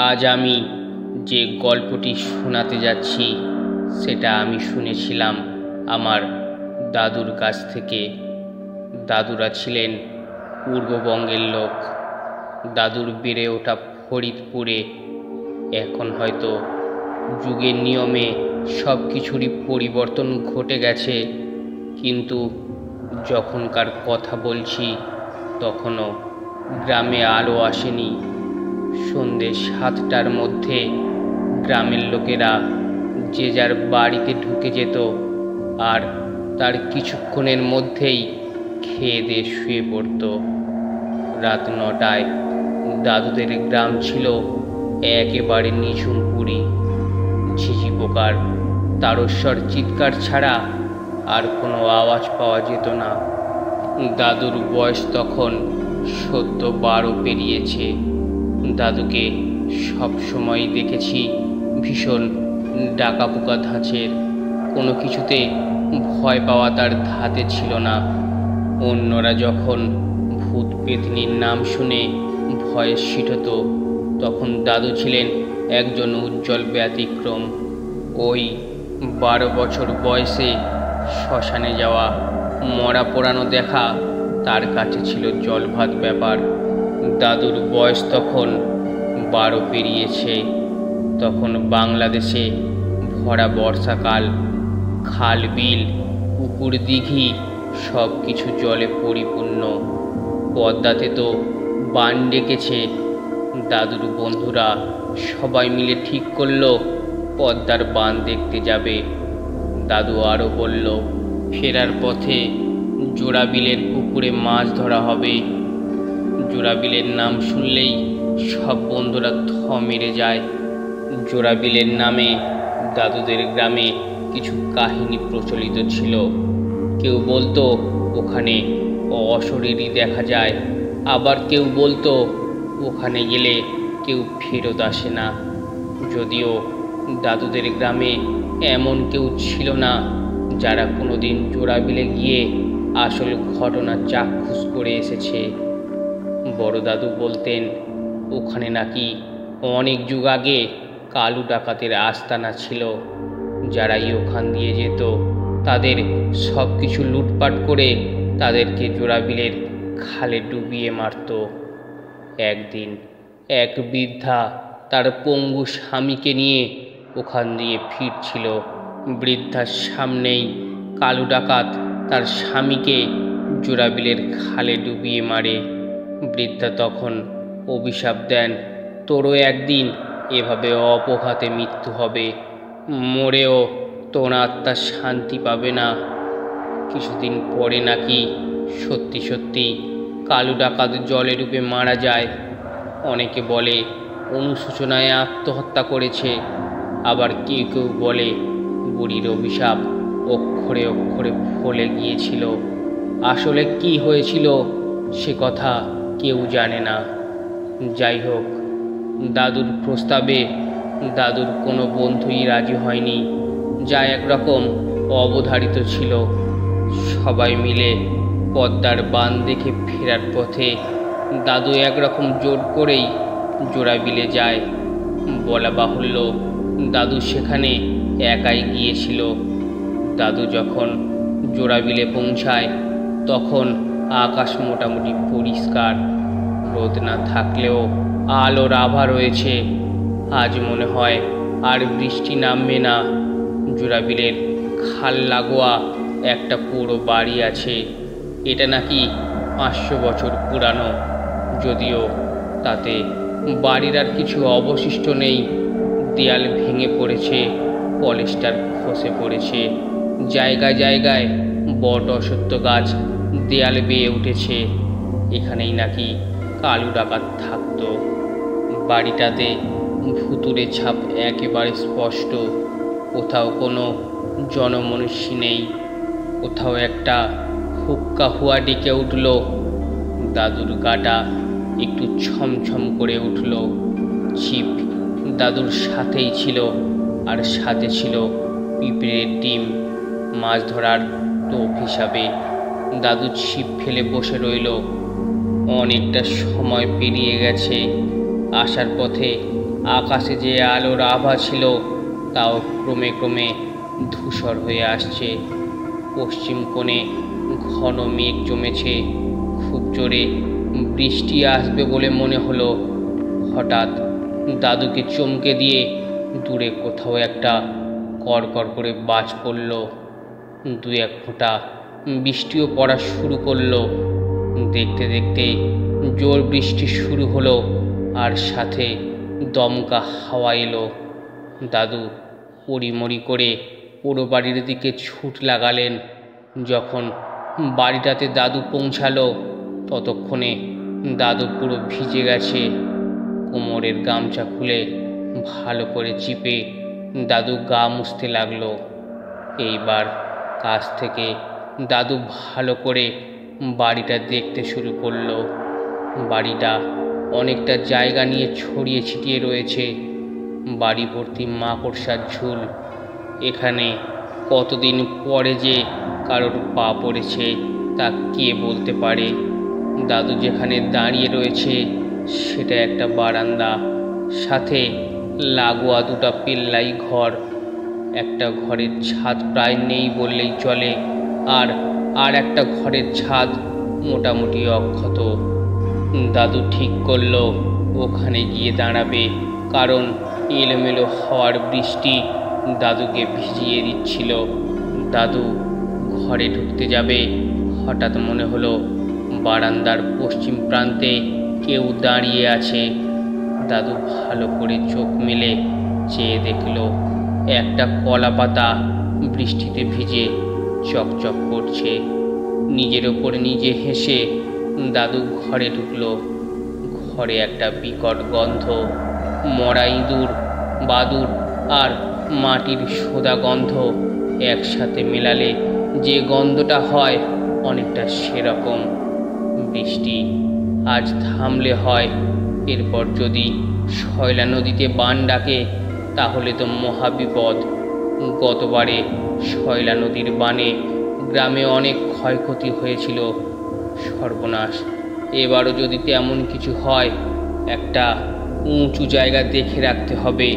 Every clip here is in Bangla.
আজ আমি যে গল্পটি শোনাতে যাচ্ছি সেটা আমি শুনেছিলাম আমার দাদুর কাছ থেকে। দাদুরা ছিলেন পূর্ববঙ্গের লোক। দাদুর বেড়ে ওঠা ফরিদপুরে। এখন হয়তো যুগের নিয়মে সব কিছুরই পরিবর্তন ঘটে গেছে, কিন্তু যখনকার কথা বলছি তখনও গ্রামে আলো আসেনি। সন্ধ্যে 7টার মধ্যে গ্রামের লোকেরা যে যার বাড়িতে ঢুকে যেত, আর তার কিছুক্ষণের মধ্যেই খেয়ে দিয়ে শুয়ে পড়ত। রাত 9টায় দাদুদের গ্রাম ছিল একেবারে নিঝুম পুরী। ঝিঝি পোকার তারস্বর চিৎকার ছাড়া আর কোনো আওয়াজ পাওয়া যেত না। দাদুর বয়স তখন 12 পেরিয়েছে। দাদুকে সবসময় দেখেছি ভীষণ ডাকাপোকা ধাঁচের। কোনো কিছুতে ভয় পাওয়া তার ধাতে ছিল না। অন্যরা যখন ভূত পেতনির নাম শুনে ভয়ে সিঁটত, তখন দাদু ছিলেন একজন উজ্জ্বল ব্যতিক্রম। ওই 12 বছর বয়সে শ্মশানে যাওয়া, মরা পোড়ানো দেখা তার কাছে ছিল জলভাত ব্যাপার। দাদুর বয়স তখন 12 পেরিয়েছে। তখন বাংলাদেশে ভরা বর্ষাকাল। খাল বিল পুকুর দিঘি সব কিছু জলে পরিপূর্ণ। পদ্মাতে তো বান ডেকেছে। দাদুর বন্ধুরা সবাই মিলে ঠিক করলো পদ্মার বান দেখতে যাবে। দাদু আরও বলল, ফেরার পথে জোড়াবিলের পুকুরে মাছ ধরা হবে। জোড়াবিলের নাম শুনলেই সব বন্ধুরা থ মেরে যায়। জোড়াবিলের নামে দাদুদের গ্রামে কিছু কাহিনী প্রচলিত ছিল। কেউ বলতো ওখানে অশরীরী দেখা যায়, আবার কেউ বলতো ওখানে গেলে কেউ ফেরত আসে না। যদিও দাদুদের গ্রামে এমন কেউ ছিল না যারা কোনোদিন জোড়াবিলে গিয়ে আসল ঘটনা চাক্ষুষ করে এসেছে। বড় দাদু বলতেন ওখানে নাকি অনেক যুগ আগে কালু ডাকাতের আস্তানা ছিল। যারাই ওখান দিয়ে যেত তাদের সব কিছু লুটপাট করে তাদেরকে জোড়াবিলের খালে ডুবিয়ে মারত। একদিন এক বৃদ্ধা তার পঙ্গু স্বামীকে নিয়ে ওখান দিয়ে ফিরছিল। বৃদ্ধার সামনেই কালু ডাকাত তার স্বামীকে জোড়াবিলের খালে ডুবিয়ে মারে। বৃদ্ধা তখন অভিশাপ দেন, তোরও একদিন এভাবে অপঘাতে মৃত্যু হবে, মরেও তোর আত্মা শান্তি পাবে না। কিছুদিন পরে নাকি সত্যি সত্যি কালু ডাকাত জলে ডুবে মারা যায়। অনেকে বলে অনুশোচনায় আত্মহত্যা করেছে, আবার কেউ কেউ বলে বুড়ির অভিশাপ অক্ষরে অক্ষরে ফলে গিয়েছিল। আসলে কি হয়েছিল সে কথা কেউ জানে না। যাই হোক, দাদুর প্রস্তাবে দাদুর কোনো বন্ধুই রাজি হয়নি, যা একরকম অবধারিত ছিল। সবাই মিলে পদ্মার বান দেখে ফেরার পথে দাদু একরকম জোর করেই জোড়াবিলে যায়। বলা বাহুল্য, দাদু সেখানে একাই গিয়েছিল। দাদু যখন জোড়াবিলে পৌঁছায় তখন আকাশ মোটামুটি পরিষ্কার। রোদ না থাকলেও আলোর আভা রয়েছে। আজ মনে হয় আর বৃষ্টি নামবে না। জোড়াবিলের খাল লাগোয়া একটা পুরো বাড়ি আছে। এটা নাকি 500 বছর পুরানো, যদিও তাতে বাড়ির আর কিছু অবশিষ্ট নেই। দেয়াল ভেঙে পড়েছে, পলেস্টার খসে পড়েছে। জায়গায় জায়গায় বট অশ্বত্থ গাছ দেয়াল বেয়ে উঠেছে। এখানেই নাকি কালু ডাকাত থাকত। বাড়িটাতে ভুতুরে ছাপ একেবারে স্পষ্ট। কোথাও কোনো জনমনুষ্য নেই। কোথাও একটা হুক্কা হুয়া ডেকে উঠল। দাদুর গাটা একটু ছমছম করে উঠল। ছিপ দাদুর সাথেই ছিল, আর সাথে ছিল পিঁপড়ের ডিম। মাছ ধরার টোপ হিসাবে দাদু ছিপ ফেলে বসে রইল। অনেকটা সময় পেরিয়ে গেছে। আসার পথে আকাশে যে আলোর আভা ছিল তাও ক্রমে ক্রমে ধূসর হয়ে আসছে। পশ্চিম কোণে ঘন মেঘ জমেছে, খুব জোরে বৃষ্টি আসবে বলে মনে হলো। হঠাৎ দাদুকে চমকে দিয়ে দূরে কোথাও একটা কড়কড় করে বাজ পড়ল। দু এক ফোঁটা বৃষ্টিও পড়া শুরু করলো। দেখতে দেখতে জোর বৃষ্টি শুরু হলো, আর সাথে দমকা হাওয়া এলো। দাদু পড়িমড়ি করে পুরো বাড়ির দিকে ছুট লাগালেন। যখন বাড়িটাতে দাদু পৌঁছালো ততক্ষণে দাদু পুরো ভিজে গেছে। কোমরের গামছা খুলে ভালো করে চিপে দাদু গা মুছতে লাগলো। এইবার কাছ থেকে দাদু ভালো করে বাড়িটা দেখতে শুরু করলো। বাড়িটা অনেকটা জায়গা নিয়ে ছড়িয়ে ছিটিয়ে রয়েছে। বাড়ি ভর্তি মাকড়সার ঝুল। এখানে কতদিন পরে যে কারোর পা পড়েছে তা কে বলতে পারে। দাদু যেখানে দাঁড়িয়ে রয়েছে সেটা একটা বারান্দা, সাথে লাগোয়া দুটা পেল্লাই ঘর। একটা ঘরের ছাদ প্রায় নেই বললেই চলে, আর একটা ঘরের ছাদ মোটামুটি অক্ষত। দাদু ঠিক করলো ওখানে গিয়ে দাঁড়াবে, কারণ এলোমেলো হওয়ার বৃষ্টি দাদুকে ভিজিয়ে দিচ্ছিল। দাদু ঘরে ঢুকতে যাবে, হঠাৎ মনে হলো বারান্দার পশ্চিম প্রান্তে কেউ দাঁড়িয়ে আছে। দাদু ভালো করে চোখ মেলে চেয়ে দেখল একটা কলা পাতা বৃষ্টিতে ভিজে চকচক করছে। নিজের ওপর নিজে হেসে দাদু ঘরে ঢুকলো। ঘরে একটা বিকট গন্ধ, মরা ইঁদুর, বাদুড় আর মাটির সোদা গন্ধ একসাথে মেলালে যে গন্ধটা হয় অনেকটা সেরকম। বৃষ্টি আজ থামলে হয়, এরপর যদি শয়লা নদীতে বান ডাকে তাহলে তো মহাবিপদ। গতবারে শয়লা নদীর বানে গ্রামে অনেক ক্ষয়ক্ষতি হয়েছিল। সর্বনাশ, এবারও যদি তেমন কিছু হয় একটা উঁচু জায়গা দেখে রাখতে হবে।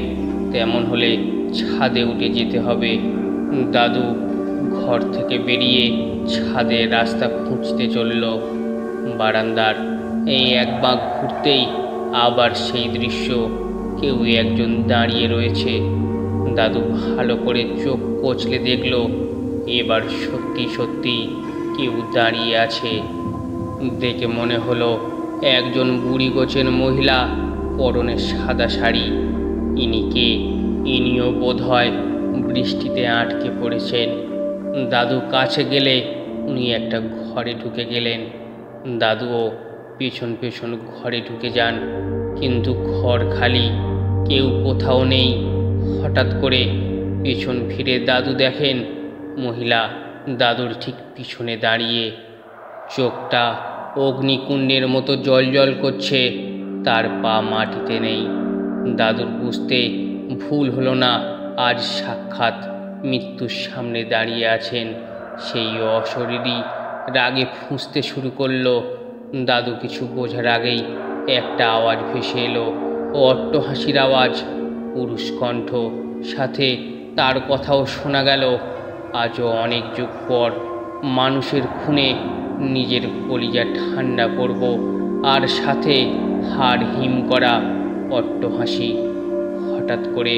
তেমন হলে ছাদে উঠে যেতে হবে। দাদু ঘর থেকে বেরিয়ে ছাদের রাস্তা খুঁজতে চলল। বারান্দার এই এক বাঁক ঘুরতেই আবার সেই দৃশ্য, কেউ একজন দাঁড়িয়ে রয়েছে। দাদু ভালো করে চোখ কচলে দেখল এবার সত্যি সত্যি কেউ দাঁড়িয়ে আছে। দেখে মনে হলো একজন বুড়ি গোছের মহিলা, পরনে সাদা শাড়ি। ইনিও বোধ হয় বৃষ্টিতে আটকে পড়েছেন। দাদু কাছে গেলে উনি একটা ঘরে ঢুকে গেলেন। দাদুও পেছন পেছন ঘরে ঢুকে যান, কিন্তু ঘর খালি, কেউ কোথাও নেই। হঠাৎ করে পেছন ফিরে দাদু দেখেন মহিলা দাদুর ঠিক পিছনে দাঁড়িয়ে। চোখটা অগ্নিকুণ্ডের মতো জ্বলজ্বল করছে, তার পা মাটিতে নেই। দাদুর বুঝতে ভুল হলো না, আজ সাক্ষাৎ মৃত্যুর সামনে দাঁড়িয়ে আছেন সেই অশরীরী। রাগে ফুঁসতে শুরু করলো। দাদু কিছু বোঝার আগেই একটা আওয়াজ ভেসে এলো, অট্টহাসির আওয়াজ, পুরুষ কণ্ঠ, সাথে তার কথাও শোনা গেল। আজও অনেক যুগ পর মানুষের খুনে নিজের কলিজা ঠান্ডা করব, আর সাথে হাড় হিম করা অট্টহাসি। হঠাৎ করে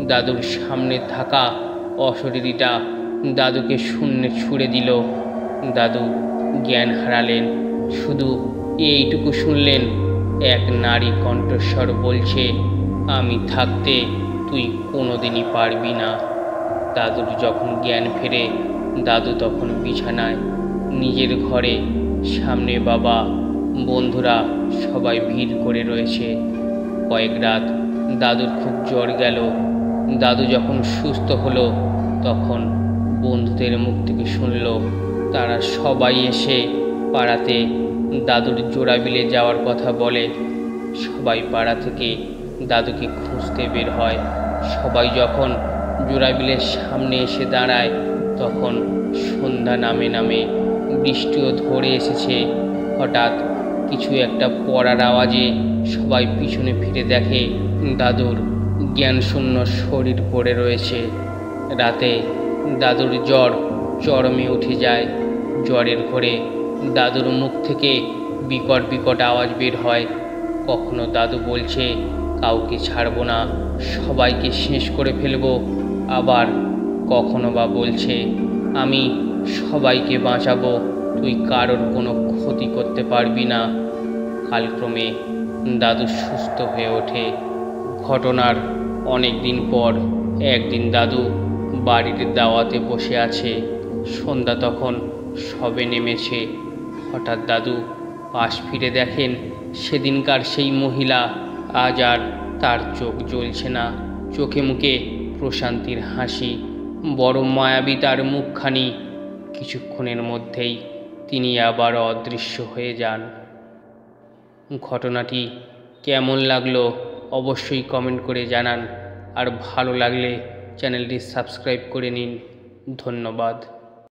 দাদুর সামনে থাকা অশরীরীটা দাদুকে শূন্যে ছুঁড়ে দিল। দাদু জ্ঞান হারালেন। শুধু এইটুকু শুনলেন, এক নারী কণ্ঠস্বর বলছে, আমি থাকতে তুই কোনোদিনই পারবি না। দাদুর যখন জ্ঞান ফেরে দাদু তখন বিছানায়, নিজের ঘরে। সামনে বাবা, বন্ধুরা সবাই ভিড় করে রয়েছে। কয়েক রাত দাদুর খুব জ্বর গেল। দাদু যখন সুস্থ হলো তখন বন্ধুদের মুখ থেকে শুনল তারা সবাই এসে পাড়াতে দাদুর জোড়াবিলে যাওয়ার কথা বলে। সবাই পাড়া থেকে দাদুকে খুঁজতে বের হয়। সবাই যখন জোড়াবিলের সামনে এসে দাঁড়ায় তখন সন্ধ্যা নামে নামে, বৃষ্টিও ধরে এসেছে। হঠাৎ কিছু একটা পড়ার আওয়াজে সবাই পিছনে ফিরে দেখে দাদুর জ্ঞানশূন্য শরীর পড়ে রয়েছে। রাতে দাদুর জ্বর চরমে উঠে যায়। জ্বরের ঘোরে দাদুর মুখ থেকে বিকট বিকট আওয়াজ বের হয়। কখনো দাদু বলছে, কাউকে ছাড়বো না, সবাইকে শেষ করে ফেলবো। আবার কখনো বা বলছে, আমি সবাইকে বাঁচাবো, তুই কারোর কোনো ক্ষতি করতে পারবি না। কালক্রমে দাদু সুস্থ হয়ে ওঠে। ঘটনার অনেক দিন পর একদিন দাদু বাড়ির দাওয়াতে বসে আছে। সন্ধ্যা তখন সবে নেমেছে। হঠাৎ দাদু পাশ ফিরে দেখেন সেদিনকার সেই মহিলা। আজ আর তার চোখ জ্বলছে না, চোখে মুখে প্রশান্তির হাসি, বড় মায়াবী তার মুখখানি। কিছুক্ষণের মধ্যেই তিনি আবার অদৃশ্য হয়ে যান। ঘটনাটি কেমন লাগলো অবশ্যই কমেন্ট করে জানান। আর ভালো লাগলে চ্যানেলটি সাবস্ক্রাইব করে নিন। ধন্যবাদ।